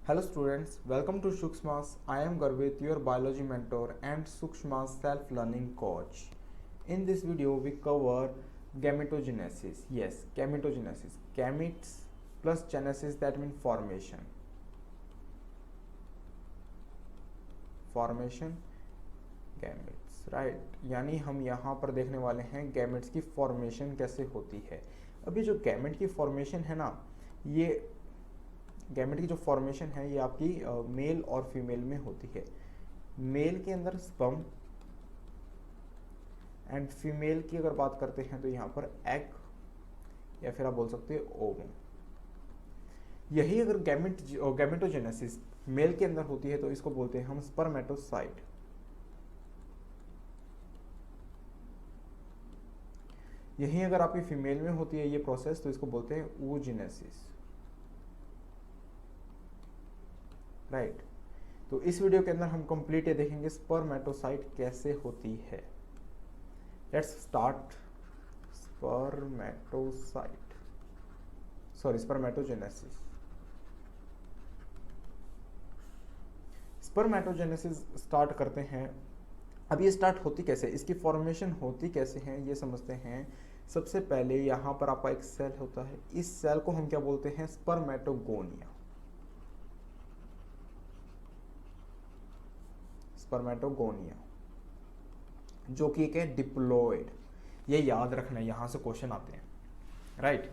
Hello students, welcome to Sukshma's. I am Garvit, your biology mentor and Sukshma's self-learning coach. In this video, we cover gametogenesis. Yes, gametogenesis. Gametes plus genesis, that means formation. Formation, gametes, right? यानी हम यहाँ पर देखने वाले हैं gametes की formation कैसे होती है। अभी जो गैमेट की फॉर्मेशन है ना, ये गैमेट की जो फॉर्मेशन है ये आपकी मेल और फीमेल में होती है। मेल के अंदर स्पर्म एंड फीमेल की अगर बात करते हैं तो यहाँ पर एग या फिर आप बोल सकते हैं ओवम। यही अगर गैमेटोजेनेसिस मेल के अंदर होती है तो इसको बोलते हैं हम स्पर्मेटोसाइट। यही अगर आपकी फीमेल में होती है ये प्रोसेस तो इसको बोलते हैं oogenesis, राइट। तो इस वीडियो के अंदर हम कंप्लीट ये देखेंगे स्पर्मेटोसाइट कैसे होती है। Let's start spermatogenesis. Spermatogenesis start करते हैं। अब ये स्टार्ट होती कैसे, इसकी फॉर्मेशन होती कैसे है ये समझते हैं। सबसे पहले यहाँ पर आपका एक सेल होता है, इस सेल को हम क्या बोलते हैं, स्पर्मेटोगोनिया। स्पर्मेटोगोनिया जो कि एक है डिप्लॉयड। ये याद रखना है, यहां से क्वेश्चन आते हैं, राइट।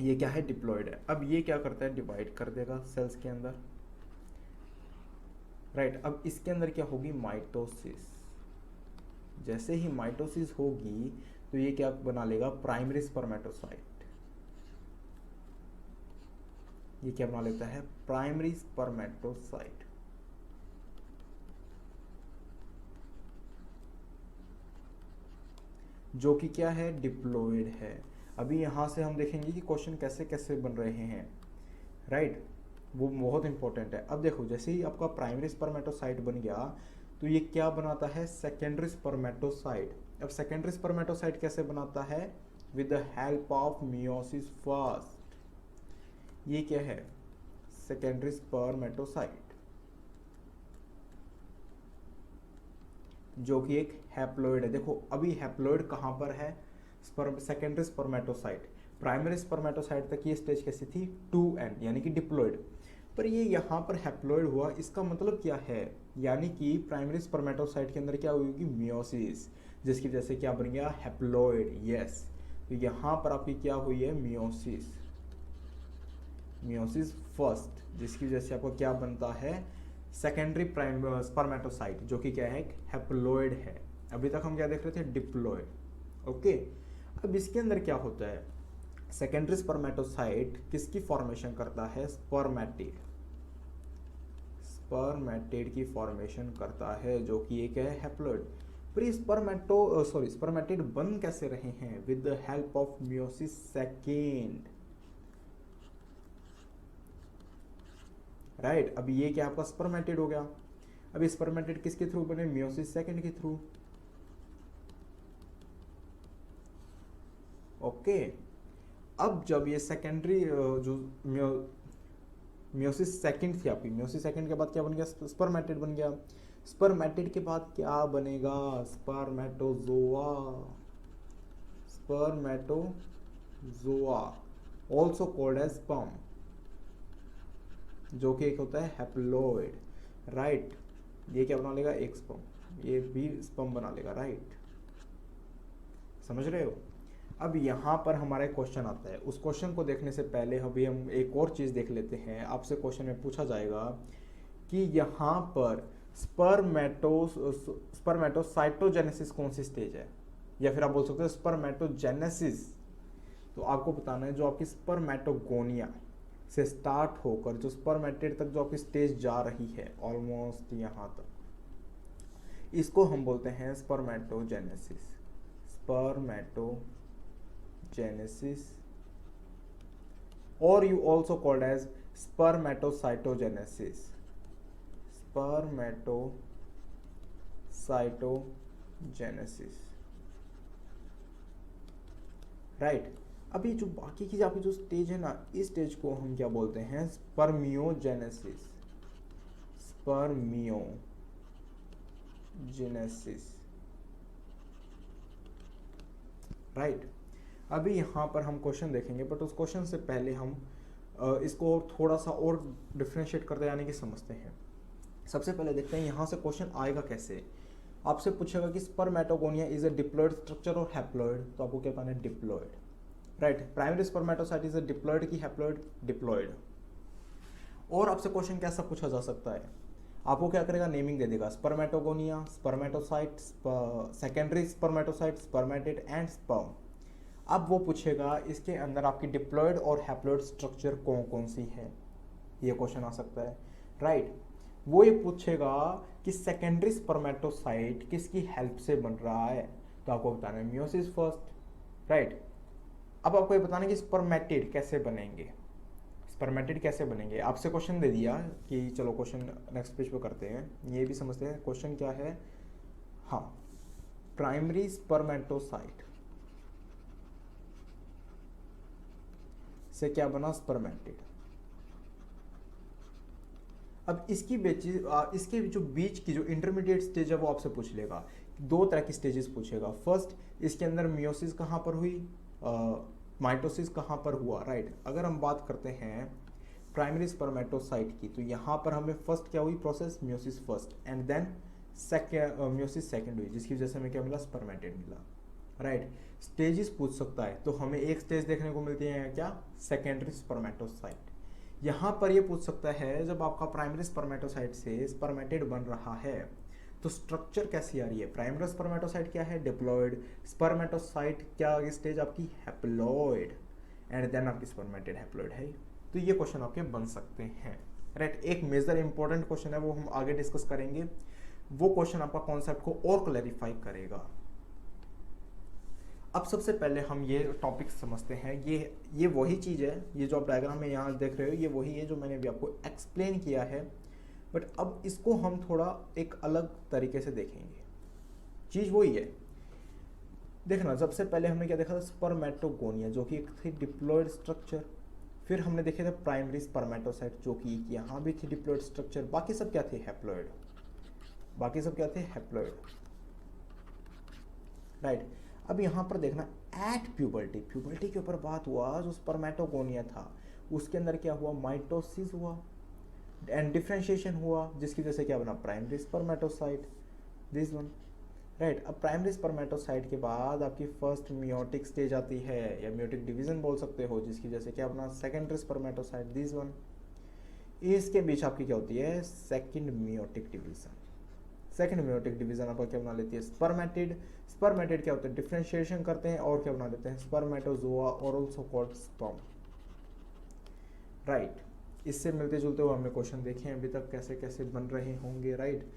ये क्या है, डिप्लॉयड है। अब ये क्या करता है, डिवाइड कर देगा सेल्स के अंदर, राइट। अब इसके अंदर क्या होगी, माइटोसिस। जैसे ही माइटोसिस होगी तो ये क्या बना लेगा, प्राइमरी स्पर्मेटोसाइट। ये क्या बना लेता है, प्राइमरी स्पर्मेटोसाइट। जो कि क्या है, डिप्लॉयड है। अभी यहां से हम देखेंगे कि क्वेश्चन कैसे कैसे बन रहे हैं, राइट। वो बहुत इंपॉर्टेंट है। अब देखो, जैसे ही आपका प्राइमरी स्पर्मेटोसाइट बन गया तो ये क्या बनाता है, सेकेंडरी स्पर्मेटोसाइट। अब सेकेंडरी स्पर्मेटोसाइट कैसे बनाता है, with the help of meiosis first. ये क्या है, सेकेंडरी स्पर्मेटोसाइट, जो कि एक हैप्लॉइड है। देखो अभी हैप्लॉइड कहाँ पर है, सेकेंडरी स्पर्मेटोसाइट। प्राइमरी स्पर्मेटोसाइट तक ये स्टेज कैसी थी, 2n यानी कि डिप्लॉइड। पर ये यहाँ पर हैप्लॉइड हुआ, इसका मतलब क्या है, यानी कि प्राइमरी स्पर्मेटोसाइट के अंदर क्या हुई, मियोसिस, जिसकी वजह से क्या बन गया, हैप्लॉइड। यस, तो यहाँ पर आपकी क्या हुई है, मियोसिस। मियोसिस फर्स्ट, जिसकी वजह से आपको क्या बनता है, सेकेंडरी स्पर्मेटोसाइट, जो कि क्या है, हैप्लॉइड है। अभी तक हम क्या देख रहे थे, डिप्लॉइड। ओके, अब इसके अंदर क्या होता है, सेकेंडरी स्पर्मेटोसाइट किसकी फॉर्मेशन करता है, स्पर्मेटिड। स्पर्मेटिड की फॉर्मेशन करता है, जो कि एक है हैप्लॉइड। पर स्पर्मेटिड बन कैसे रहे हैं, with the help of meiosis second, right. अब ये क्या आपका स्पर्मेटिड हो गया। अब स्पर्मेटिड किसके थ्रू बने, मियोसिस सेकेंड के थ्रू। ओके, अब जब ये सेकेंडरी जो मियोसिस सेकेंड थी आपकी, मियोसिस सेकेंड के बाद क्या बन गया, स्पर्मेटिड बन गया। स्पर्मेटिड के बाद क्या बनेगा, spermatozoa. Spermatozoa also called as sperm, जो कि एक होता है हैप्लॉइड, राइट। ये क्या बना लेगा, एक स्पर्म, ये भी स्पर्म बना लेगा, राइट। समझ रहे हो। अब यहाँ पर हमारा एक क्वेश्चन आता है, उस क्वेश्चन को देखने से पहले अभी हम एक और चीज़ देख लेते हैं। आपसे क्वेश्चन में पूछा जाएगा कि यहाँ पर स्पर्मेटोसाइटोजेनेसिस कौन सी स्टेज है, या फिर आप बोल सकते हो स्पर्मेटोजेनेसिस। तो आपको बताना है जो आपकी स्पर्मेटोगोनिया से स्टार्ट होकर जो स्पर्मेटिड तक जो आपकी स्टेज जा रही है, ऑलमोस्ट यहाँ तक, इसको हम बोलते हैं स्पर्मेटोजेनेसिस। स्पर्मेटोजेनेसिस, और you also called as spermatocytogenesis. Spermatocytogenesis, right. अब ये जो बाकी की आपकी जो स्टेज है ना, इस स्टेज को हम क्या बोलते हैं, स्पर्मियोजेनेसिस। Spermiogenesis, right. अभी यहाँ पर हम क्वेश्चन देखेंगे, बट उस क्वेश्चन से पहले हम इसको और थोड़ा सा और डिफ्रेंशिएट करते यानी कि समझते हैं। सबसे पहले देखते हैं यहाँ से क्वेश्चन आएगा कैसे। आपसे पूछेगा कि spermatogonia is a diploid structure और हैप्लॉयड, तो आपको क्या कहना है, diploid, right. Primary spermatocyte is a diploid की हैप्लॉयड, डिप्लॉयड। और आपसे क्वेश्चन कैसा पूछा जा सकता है, आपको क्या करेगा, नेमिंग दे देगा, spermatogonia, spermatocyte, secondary spermatocyte, spermatid and sperm. अब वो पूछेगा इसके अंदर आपकी डिप्लॉयड और हैप्लॉयड स्ट्रक्चर कौन कौन सी है, ये क्वेश्चन आ सकता है, राइट। वो ये पूछेगा कि सेकेंडरी स्पर्मेटोसाइट किसकी हेल्प से बन रहा है, तो आपको बताना है मियोसिस फर्स्ट, राइट। अब आपको ये बताना है कि स्पर्मेटिड कैसे बनेंगे, स्पर्मेटिड कैसे बनेंगे। आपसे क्वेश्चन दे दिया कि चलो क्वेश्चन नेक्स्ट पेज पे करते हैं, ये भी समझते हैं क्वेश्चन क्या है। हाँ, प्राइमरी स्पर्मेटोसाइट से क्या बना, स्पर्मेटिड। अब इसकी इसके जो बीच की जो इंटरमीडिएट स्टेज है वो आपसे पूछ लेगा, दो तरह की स्टेजेस पूछेगा। फर्स्ट, इसके अंदर मियोसिस कहाँ पर हुई, माइटोसिस कहाँ पर हुआ, राइट। अगर हम बात करते हैं प्राइमरी स्पर्मेटोसाइट की, तो यहाँ पर हमें फर्स्ट क्या हुई process, meiosis first, and then meiosis second हुई, जिसकी वजह से हमें क्या मिला, स्पर्मेटिड मिला, राइट। स्टेजेस पूछ सकता है, तो हमें एक स्टेज देखने को मिलती है क्या, सेकेंडरी स्पर्मेटोसाइट। यहाँ पर ये पूछ सकता है जब आपका प्राइमरी स्पर्मेटोसाइट से स्पर्मेटिड बन रहा है तो स्ट्रक्चर कैसी आ रही है। प्राइमरी स्पर्मेटोसाइट क्या है, डिप्लॉयड, स्पर्मेटोसाइट क्या स्टेज आपकी, हैप्लॉयड, एंड देन आपकी स्पर्मेटिड हैप्लॉयड है। तो ये क्वेश्चन आपके बन सकते हैं, राइट। एक मेजर इंपॉर्टेंट क्वेश्चन है, वो हम आगे डिस्कस करेंगे, वो क्वेश्चन आपका कॉन्सेप्ट को और क्लैरिफाई करेगा। अब सबसे पहले हम ये टॉपिक समझते हैं, ये वही चीज़ है, ये जो आप डायग्राम में यहाँ देख रहे हो ये वही है जो मैंने अभी आपको एक्सप्लेन किया है, बट अब इसको हम थोड़ा एक अलग तरीके से देखेंगे। चीज़ वही है, देखना। सबसे पहले हमने क्या देखा था, स्पर्मेटोगोनिया जो कि एक थी डिप्लॉयड स्ट्रक्चर, फिर हमने देखे थे प्राइमरी स्पर्मेटोसाइट जो कि यहाँ भी थी डिप्लॉयड स्ट्रक्चर, बाकी सब क्या थे, हैप्लॉयड, बाकी सब क्या थे, हैप्लॉयड, राइट। अब यहाँ पर देखना, एट प्यूबर्टी, प्यूबर्टी के ऊपर बात हुआ, जो स्पर्मेटोगोनिया था उसके अंदर क्या हुआ, माइटोसिस हुआ एंड डिफ्रेंशिएशन हुआ, जिसकी वजह से क्या बना, primary spermatocyte, this one, right. अब प्राइमरी स्पर्मेटोसाइट के बाद आपकी फर्स्ट मियोटिक स्टेज आती है, या मियोटिक डिवीजन बोल सकते हो, जिसकी वजह से क्या बना, सेकेंडरी स्पर्मेटोसाइट, दिस वन। इसके बीच आपकी क्या होती है, second meiotic division. Second meiotic division आपका क्या बना लेती है, स्पर्मेटिड। स्पर्मेटिड क्या होता है, डिफ्रेंशिएशन करते हैं और क्या बना देते हैं, स्पर्मेटोजोआ और ऑल्सो कॉल्ड स्पर्म, राइट। इससे मिलते जुलते हुए हमने क्वेश्चन देखे हैं अभी तक कैसे कैसे बन रहे होंगे, राइट।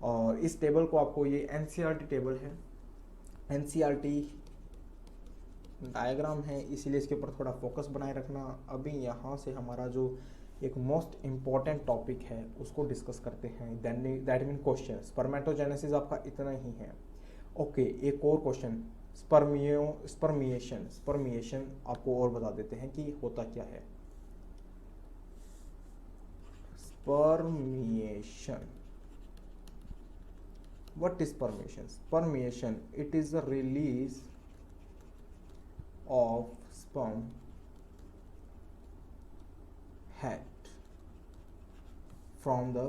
और इस टेबल को आपको, ये एनसीईआरटी टेबल है, एनसीईआरटी डायग्राम है, इसीलिए इसके ऊपर थोड़ा फोकस बनाए रखना। अभी यहाँ से हमारा जो एक मोस्ट इम्पॉर्टेंट टॉपिक है उसको डिस्कस करते हैं, दैट मीन क्वेश्चन। स्पर्मेटोजेनेसिस आपका इतना ही है, ओके। एक और क्वेश्चन, स्पर्मिएशन, स्पर्मिएशन आपको और बता देते हैं कि होता क्या है। Spermiation, what is spermation? Spermiation, it is the release of sperm head from the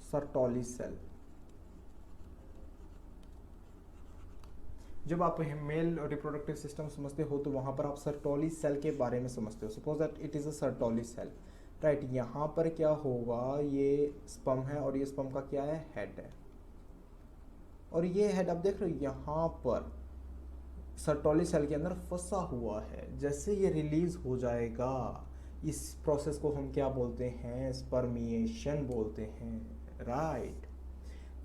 Sertoli cell. जब आप मेल रिप्रोडक्टिव सिस्टम समझते हो तो वहाँ पर आप सर्टोली सेल के बारे में समझते हो। Suppose that it is a Sertoli cell, right. यहाँ पर क्या होगा, ये स्पर्म है और ये स्पर्म का क्या है, हेड है, और ये हेड आप देख रहे हो यहाँ पर सर्टोली सेल के अंदर फंसा हुआ है। जैसे ये रिलीज हो जाएगा, इस प्रोसेस को हम क्या बोलते हैं, स्पर्मिएशन बोलते हैं, राइट।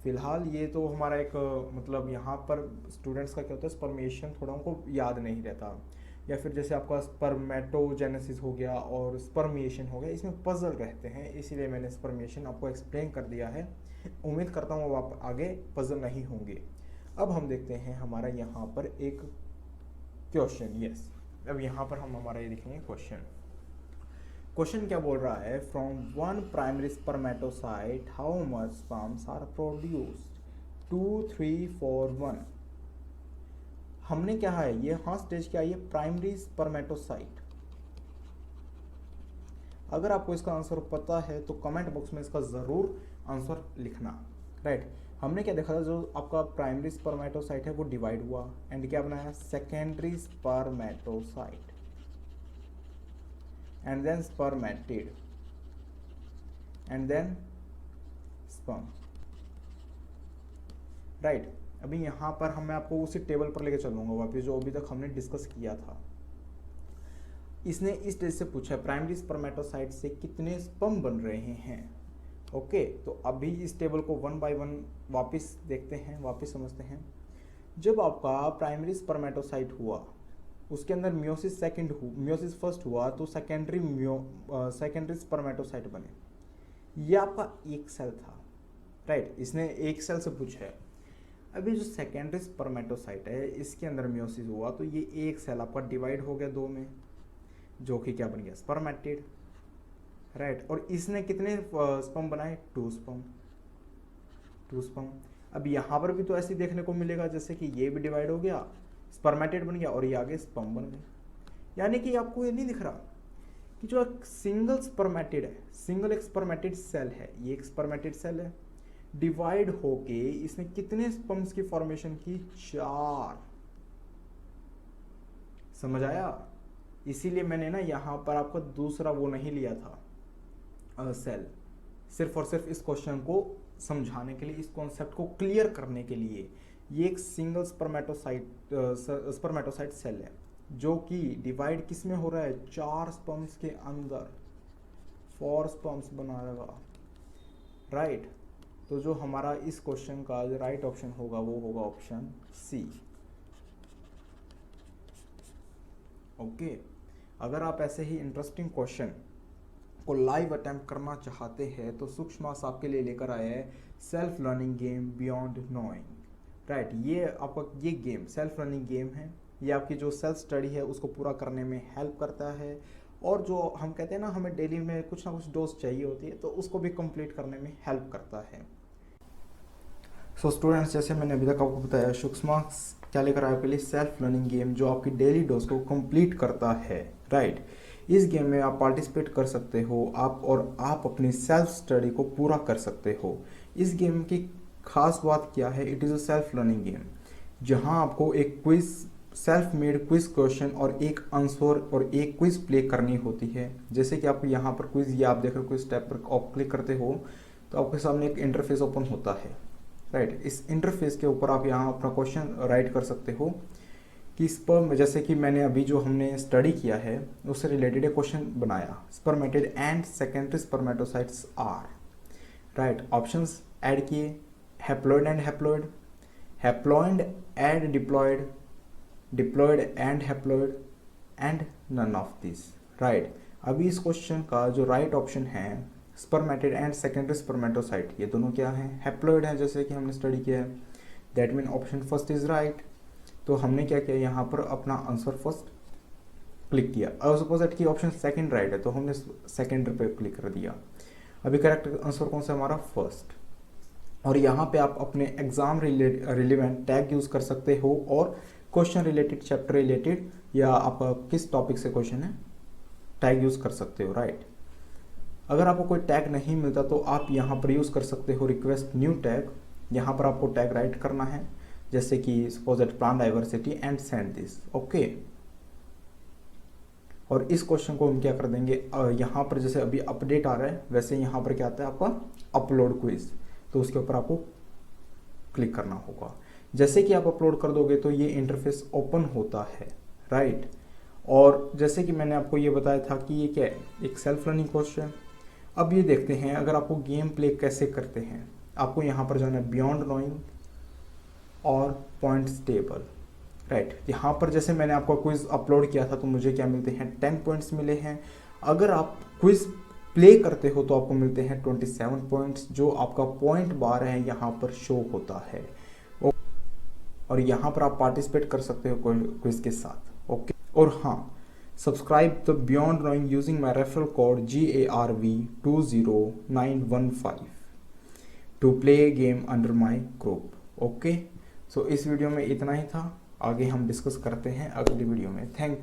फिलहाल ये तो हमारा एक मतलब यहाँ पर स्टूडेंट्स का क्या होता है, स्पर्मिएशन थोड़ा उनको याद नहीं रहता, या फिर जैसे आपका स्पर्मेटोजेनेसिस हो गया और स्पर्मिएशन हो गया, इसमें पजल रहते हैं, इसीलिए मैंने स्पर्मिएशन आपको एक्सप्लेन कर दिया है। उम्मीद करता हूँ आप आगे पजल नहीं होंगे। अब हम देखते हैं हमारा यहाँ पर एक क्वेश्चन, यस। अब यहाँ पर हम हमारा ये देखेंगे क्वेश्चन। क्वेश्चन क्या बोल रहा है, from one primary spermatocyte how much sperms are produced, 2 3 4 1। हमने क्या है, ये हाँ स्टेज क्या है, ये प्राइमरी स्पर्मेटोसाइट। अगर आपको इसका आंसर पता है तो कमेंट बॉक्स में इसका जरूर आंसर लिखना, राइट। हमने क्या देखा था, जो आपका प्राइमरी स्पर्मेटोसाइट है वो डिवाइड हुआ एंड क्या बनाया, secondary spermatocyte and then spermatid and then sperm, right. अभी यहाँ पर मैं आपको उसी टेबल पर लेके चलूंगा वापस, जो अभी तक हमने डिस्कस किया था। इसने इस स्टेज से पूछा प्राइमरी स्पर्मेटोसाइट से कितने स्पर्म बन रहे हैं। ओके, तो अभी इस टेबल को वन बाय वन वापस देखते हैं, वापस समझते हैं। जब आपका प्राइमरी स्पर्मेटोसाइट हुआ, उसके अंदर मियोसिस फर्स्ट हुआ तो सेकेंडरी स्पर्मेटोसाइट बने। ये आपका एक सेल था, राइट। इसने एक सेल से पूछा है। अभी जो सेकेंडरी स्पर्मेटोसाइट है, इसके अंदर मियोसिस हुआ तो ये एक सेल आपका डिवाइड हो गया 2 में, जो कि क्या बन गया, स्पर्मेटिड, राइट। और इसने कितने स्पर्म बनाए, 2 स्पर्म। अब यहाँ पर भी तो ऐसे देखने को मिलेगा जैसे कि ये भी डिवाइड हो गया, स्पर्मेटिड बन गया और ये आगे स्पर्म बन गए। यानी कि आपको ये नहीं दिख रहा कि जो सिंगल स्पर्मेटिड है, सिंगल एक स्पर्मेटिड सेल है, ये एक स्पर्मेटिड सेल है, डिवाइड होके इसने कितने स्पर्म्स की फॉर्मेशन की, 4। समझ आया? इसीलिए मैंने ना यहाँ पर आपको दूसरा वो नहीं लिया था सेल, सिर्फ और सिर्फ इस क्वेश्चन को समझाने के लिए, इस कॉन्सेप्ट को क्लियर करने के लिए। ये एक सिंगल स्पर्मेटोसाइट सेल है जो कि डिवाइड किस में हो रहा है, 4 स्पर्म्स के अंदर 4 स्पर्म्स बनाएगा, राइट। तो जो हमारा इस क्वेश्चन का जो राइट ऑप्शन होगा वो होगा ऑप्शन सी। ओके, अगर आप ऐसे ही इंटरेस्टिंग क्वेश्चन को लाइव अटेम्प्ट करना चाहते हैं तो सूक्ष्मास आपके लिए लेकर आया है self learning game beyond knowing, right. ये आपका ये गेम सेल्फ लर्निंग गेम है, ये आपकी जो सेल्फ स्टडी है उसको पूरा करने में हेल्प करता है, और जो हम कहते हैं ना हमें डेली में कुछ ना कुछ डोज चाहिए होती है तो उसको भी कंप्लीट करने में हेल्प करता है। सो स्टूडेंट्स, जैसे मैंने अभी तक आपको बताया, सूक्ष्मास क्या लेकर आया आपके लिए, सेल्फ लर्निंग गेम जो आपकी डेली डोज को कंप्लीट करता है, राइट। इस गेम में आप पार्टिसिपेट कर सकते हो आप अपनी सेल्फ स्टडी को पूरा कर सकते हो। इस गेम की खास बात क्या है, it is a self learning game, जहां आपको एक quiz, self made quiz question और एक आंसर और एक क्विज प्ले करनी होती है। जैसे कि आपको यहाँ पर क्विज, ये आप देख रहे हो, क्विज टैब पर आप क्लिक करते हो तो आपके सामने एक इंटरफेस ओपन होता है, राइट। इस इंटरफेस के ऊपर आप यहाँ अपना क्वेश्चन राइट कर सकते हो कि स्पर्म, जैसे कि मैंने अभी जो हमने स्टडी किया है उससे रिलेटेड एक क्वेश्चन बनाया, spermatid and secondary spermatocytes are, right. Options add किए, haploid and haploid, haploid and diploid, diploid and haploid and none of this, right. अभी इस क्वेश्चन का जो राइट ऑप्शन है स्पर्मेटिड एंड सेकेंडरी स्पर्मेटोसाइट, ये दोनों क्या हैं, हैप्लॉइड है, जैसे कि हमने स्टडी किया है। That mean option first is right. तो हमने क्या किया, यहाँ पर अपना आंसर फर्स्ट क्लिक किया, और सपोज दैट कि ऑप्शन सेकंड राइट है तो हमने सेकंड पे क्लिक कर दिया। अभी करेक्ट आंसर कौन सा हमारा, फर्स्ट। और यहाँ पे आप अपने एग्जाम रिलेवेंट टैग यूज कर सकते हो और क्वेश्चन रिलेटेड, चैप्टर रिलेटेड, या आप किस टॉपिक से क्वेश्चन है टैग यूज कर सकते हो, राइट। अगर आपको कोई टैग नहीं मिलता तो आप यहाँ पर यूज कर सकते हो रिक्वेस्ट न्यू टैग। यहाँ पर आपको टैग राइट करना है, जैसे कि suppose that plant diversity and send this, okay. और इस क्वेश्चन को हम क्या कर देंगे, यहाँ पर जैसे अभी अपडेट आ रहा है वैसे यहाँ पर क्या आता है आपका अपलोड क्विज, तो उसके ऊपर आपको क्लिक करना होगा। जैसे कि आप अपलोड कर दोगे तो ये इंटरफेस ओपन होता है, राइट। और जैसे कि मैंने आपको ये बताया था कि ये क्या है, एक सेल्फ लर्निंग क्वेश्चन। अब ये देखते हैं अगर आपको गेम प्ले कैसे करते हैं। आपको यहाँ पर जाना है बियॉन्ड नोइंग और पॉइंट्स टेबल, राइट। यहाँ पर जैसे मैंने आपको क्विज अपलोड किया था तो मुझे क्या मिलते हैं, 10 पॉइंट्स मिले हैं। अगर आप क्विज प्ले करते हो तो आपको मिलते हैं 27 पॉइंट्स, जो आपका पॉइंट बार है यहाँ पर शो होता है। और यहाँ पर आप पार्टिसिपेट कर सकते हो क्विज के साथ, और हाँ, subscribe the beyond drawing using my referral code GARV20915 to play game under my group. Okay, so इस वीडियो में इतना ही था, आगे हम डिस्कस करते हैं अगली वीडियो में। थैंक